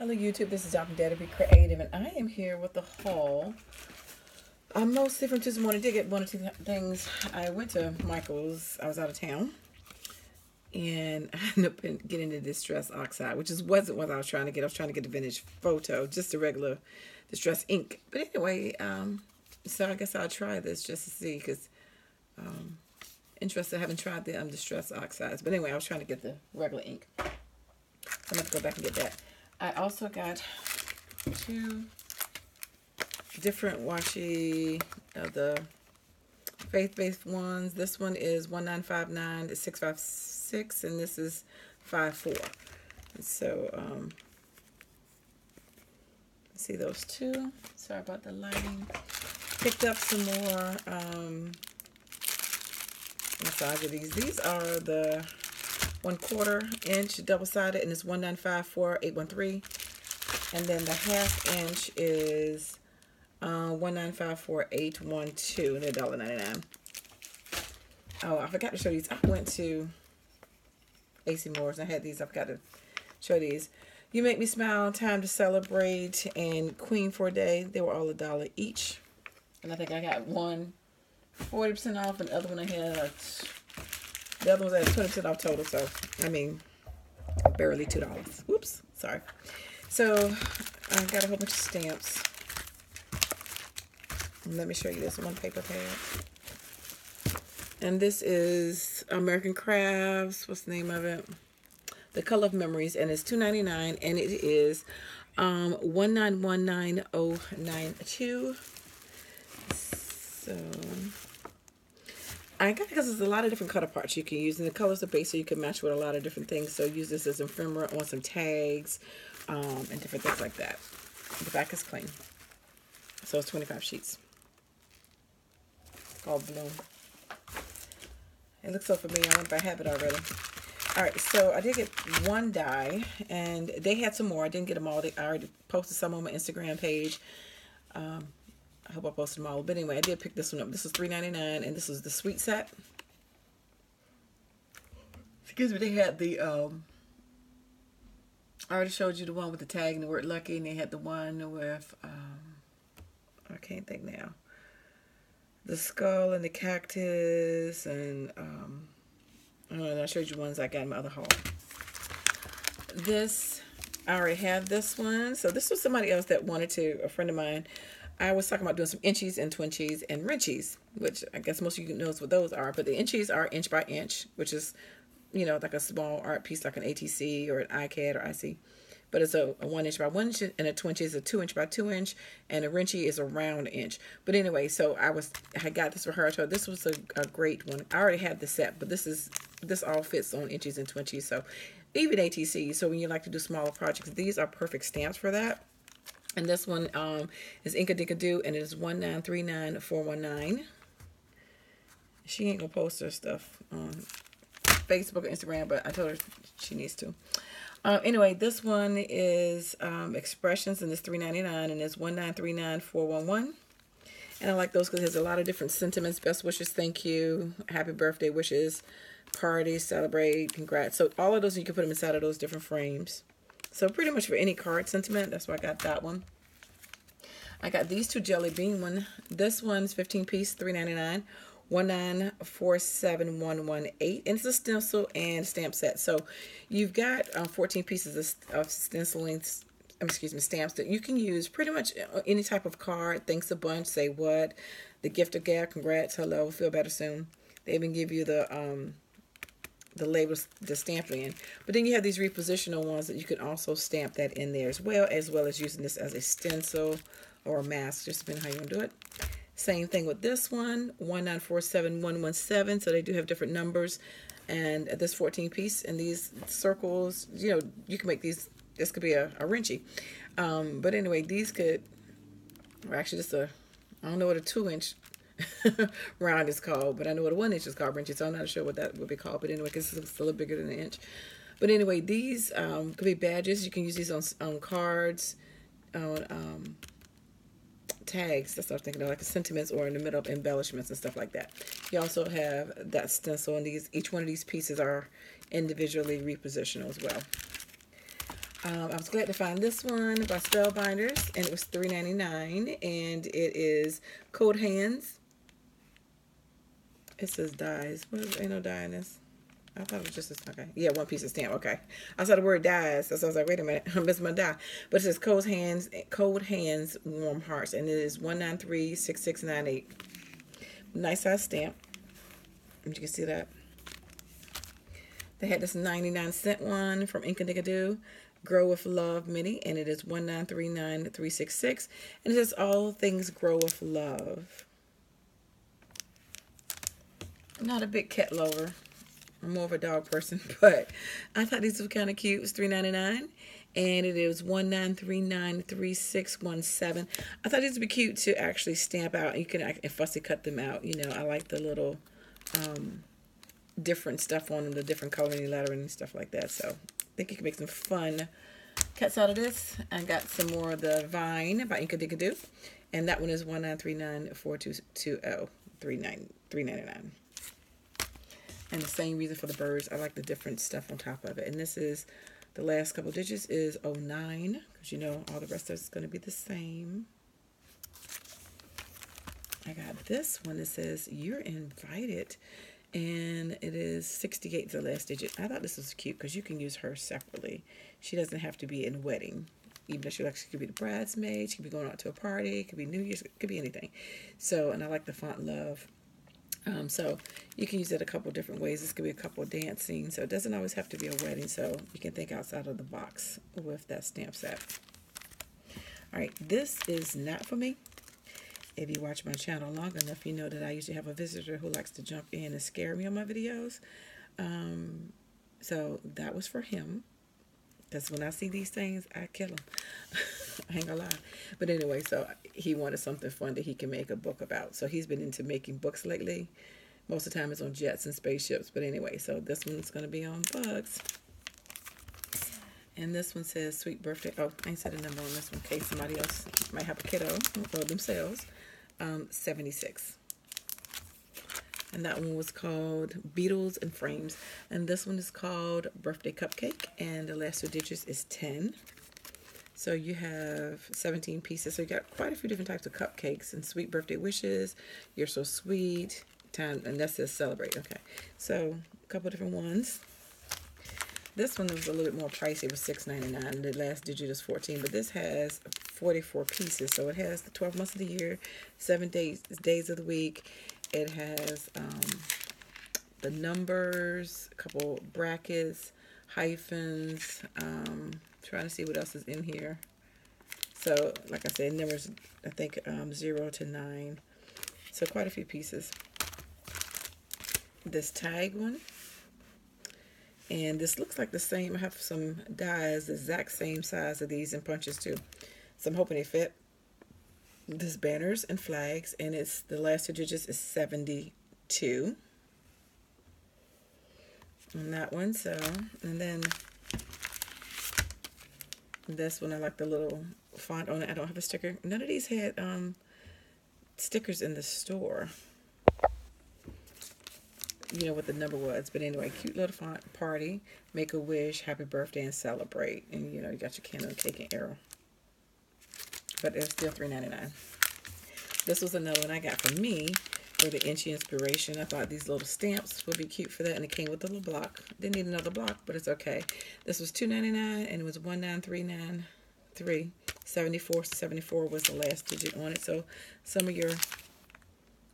Hello YouTube, this is DaretoBeCreative, and I am here with the haul. I'm mostly from Tuesday morning. I did get one or two things. I went to Michael's. I was out of town, and I ended up getting the Distress Oxide, which wasn't what I was trying to get. I was trying to get the vintage photo, just the regular Distress ink. But anyway, so I guess I'll try this just to see, because interested. I haven't tried the Distress Oxides. But anyway, I was trying to get the regular ink. So I'm going to have to go back and get that. I also got two different washi, the faith-based ones. This one is 1959 to 656, and this is 54. And so, see those two. Sorry about the lighting. Picked up some more size of these. These are the 1/4 inch double-sided, and it's 1954813, and then the 1/2 inch is 1954812, and they're $1.99. Oh, I forgot to show these. I went to AC Moore's and I had these. I forgot to show these. You Make Me Smile, Time to Celebrate, and Queen for a Day. They were all $1 each, and I think I got one 40% off, and the other one I had the other ones at 20% off total, so, I mean, barely $2. Whoops, sorry. So, I got a whole bunch of stamps. Let me show you this one paper pad. And this is American Crafts. What's the name of it? The Color of Memories, and it's $2.99, and it is 1919092. So I got it because there's a lot of different color parts you can use, and the colors are base, so you can match with a lot of different things. So use this as ephemera on some tags, and different things like that. The back is clean. So it's 25 sheets. It's called Bloom. It looks so familiar. I wonder if I have it already. Alright, so I did get one die, and they had some more. I didn't get them all. I already posted some on my Instagram page. I hope I posted them all. But anyway, I did pick this one up. This was $3.99, and this was the sweet set. Excuse me, they had the, I already showed you the one with the tag and the word lucky, and they had the one with, I can't think now. The skull and the cactus, and, I don't know, I showed you ones I got in my other haul. This, I already have this one. So this was somebody else that wanted to, a friend of mine. I was talking about doing some inchies and twinchies and wrenchies, which I guess most of you knows what those are. But the inchies are inch by inch, which is, you know, like a small art piece, like an ATC or an iCAD or IC. But it's a 1 inch by 1 inch, and a twinchie is a 2 inch by 2 inch, and a wrenchy is a round inch. But anyway, so I got this for her. So this was a great one. I already had the set, but this all fits on inchies and twinchies. So even ATC. So when you like to do smaller projects, these are perfect stamps for that. And this one is Inkadinkado, and it is 1939419. She ain't gonna post her stuff on Facebook or Instagram, but I told her she needs to. Anyway, this one is Expressions, and it's $3.99, and it's 1939411. And I like those because there's a lot of different sentiments: best wishes, thank you, happy birthday wishes, party, celebrate, congrats. So all of those, you can put them inside of those different frames. So pretty much for any card sentiment, that's why I got that one. I got these two Jellybean one. This one's 15 piece, $3.99, 1947118, and it's a stencil and stamp set. So you've got 14 pieces of stenciling, stamps that you can use pretty much any type of card. Thanks a bunch, say what, the gift of gab, congrats, hello, feel better soon. They even give you the labels, the stamp in. But then you have these repositional ones that you can also stamp that in there as well as using this as a stencil or a mask, just depending how you want to do it. Same thing with this one, 1947117. So they do have different numbers, and this 14 piece, and these circles, you know, you can make these. This could be a wrenchy, but anyway, these could, or actually just I don't know what a 2 inch round is called, but I know what a 1 inch is called, wrenchy, so I'm not sure what that would be called. But anyway, because it's a little bigger than an inch. But anyway, these could be badges. You can use these on cards, on tags. That's what I was thinking of, like sentiments, or in the middle of embellishments and stuff like that. You also have that stencil, and each one of these pieces are individually repositional as well. I was glad to find this one by Spellbinders, and it was $3.99, and it is Cold Hands. It says dies. What is, ain't no dye in this. I thought it was just a, okay. Yeah, one piece of stamp. Okay. I saw the word dies. So I was like, wait a minute, I missed my die. But it says Cold Hands, Warm Hearts, and it is 1936698. Nice size stamp. You can see that. They had this 99-cent one from Inkadinkado, Grow with Love Mini, and it is 1939366, and it says all things grow with love. I'm not a big cat lover. I'm more of a dog person, but I thought these were kind of cute. It was $3.99, and it is 193936617. I thought these would be cute to actually stamp out. You can fussy cut them out. You know, I like the little different stuff on them, the different coloring, lettering, and stuff like that. So I think you can make some fun cuts out of this. I got some more of the Vine by Inkadinkado, and that one is 1939420 $3.99. And the same reason for the birds. I like the different stuff on top of it. And this is, the last couple digits is 09, because you know all the rest of it's going to be the same. I got this one that says, you're invited. And it is 68 is the last digit. I thought this was cute because you can use her separately. She doesn't have to be in a wedding. Even though she could be the bridesmaid. She could be going out to a party. It could be New Year's. It could be anything. So, and I like the font Love. So you can use it a couple different ways. This could be a couple dancing. So it doesn't always have to be a wedding. So you can think outside of the box with that stamp set. All right, this is not for me. If you watch my channel long enough, you know that I usually have a visitor who likes to jump in and scare me on my videos. So that was for him. Because when I see these things, I kill him. I ain't gonna lie. But anyway, so he wanted something fun that he can make a book about. So he's been into making books lately. Most of the time it's on jets and spaceships. But anyway, so this one's going to be on bugs. And this one says, sweet birthday. Oh, I ain't said a number on this one in case somebody else might have a kiddo or themselves. 76. And that one was called Beetles and Frames. And this one is called Birthday Cupcake. And the last two digits is 10. So you have 17 pieces. So you got quite a few different types of cupcakes and sweet birthday wishes. You're so sweet. Time, and that says celebrate. Okay. So a couple different ones. This one was a little bit more pricey. It was $6.99. The last digit is 14. But this has 44 pieces. So it has the 12 months of the year, 7 days of the week. It has the numbers, a couple brackets, hyphens. Trying to see what else is in here. So, like I said, numbers, I think 0 to 9. So quite a few pieces. This tag one. And this looks like the same. I have some dies, the exact same size of these and punches too. So I'm hoping they fit. This banners and flags, and it's the last two digits is 72 on that one. So, and then this one, I like the little font on it. I don't have a sticker. None of these had stickers in the store, you know what the number was. But anyway, cute little font. Party, make a wish, happy birthday, and celebrate. And you know, you got your candle, cake, and arrow. But it's still $3.99. This was another one I got for me for the Inchy inspiration. I thought these little stamps would be cute for that, and it came with a little block. Didn't need another block, but it's okay. This was $2.99, and it was 19393. 74 was the last digit on it. So some of your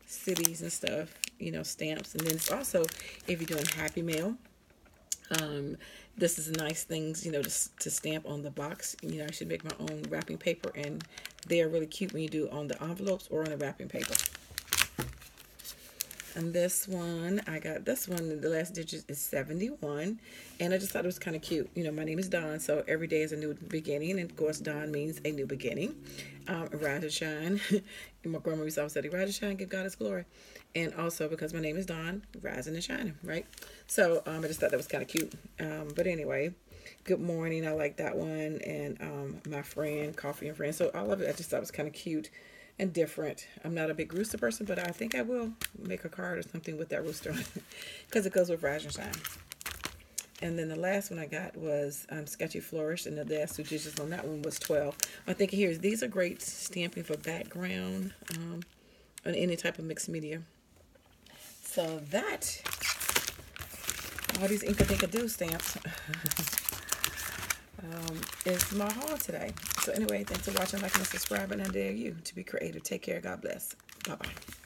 cities and stuff, you know, stamps. And then it's also, if you're doing Happy Mail, this is nice things, you know, to stamp on the box. You know, I should make my own wrapping paper, and they're really cute when you do on the envelopes or on the wrapping paper. And this one, I got this one, the last digit is 71, and I just thought it was kind of cute. You know, my name is Dawn, so every day is a new beginning, and of course, Dawn means a new beginning. Rise and shine. And my grandma used to always say, rise and shine, give God his glory. And also, because my name is Dawn, rising and shining, right? So, I just thought that was kind of cute. But anyway, good morning, I like that one, and my friend, coffee and friends. So all of it, I just thought was kind of cute and different. I'm not a big rooster person, but I think I will make a card or something with that rooster because it goes with rise and shine. And then the last one I got was Sketchy Flourish, and the last 2 digits on that one was 12. I think here's, these are great stamping for background on any type of mixed media. So that, all these Inkadinkado stamps is my haul today. So anyway, thanks for watching, liking, and subscribing. I dare you to be creative. Take care. God bless. Bye-bye.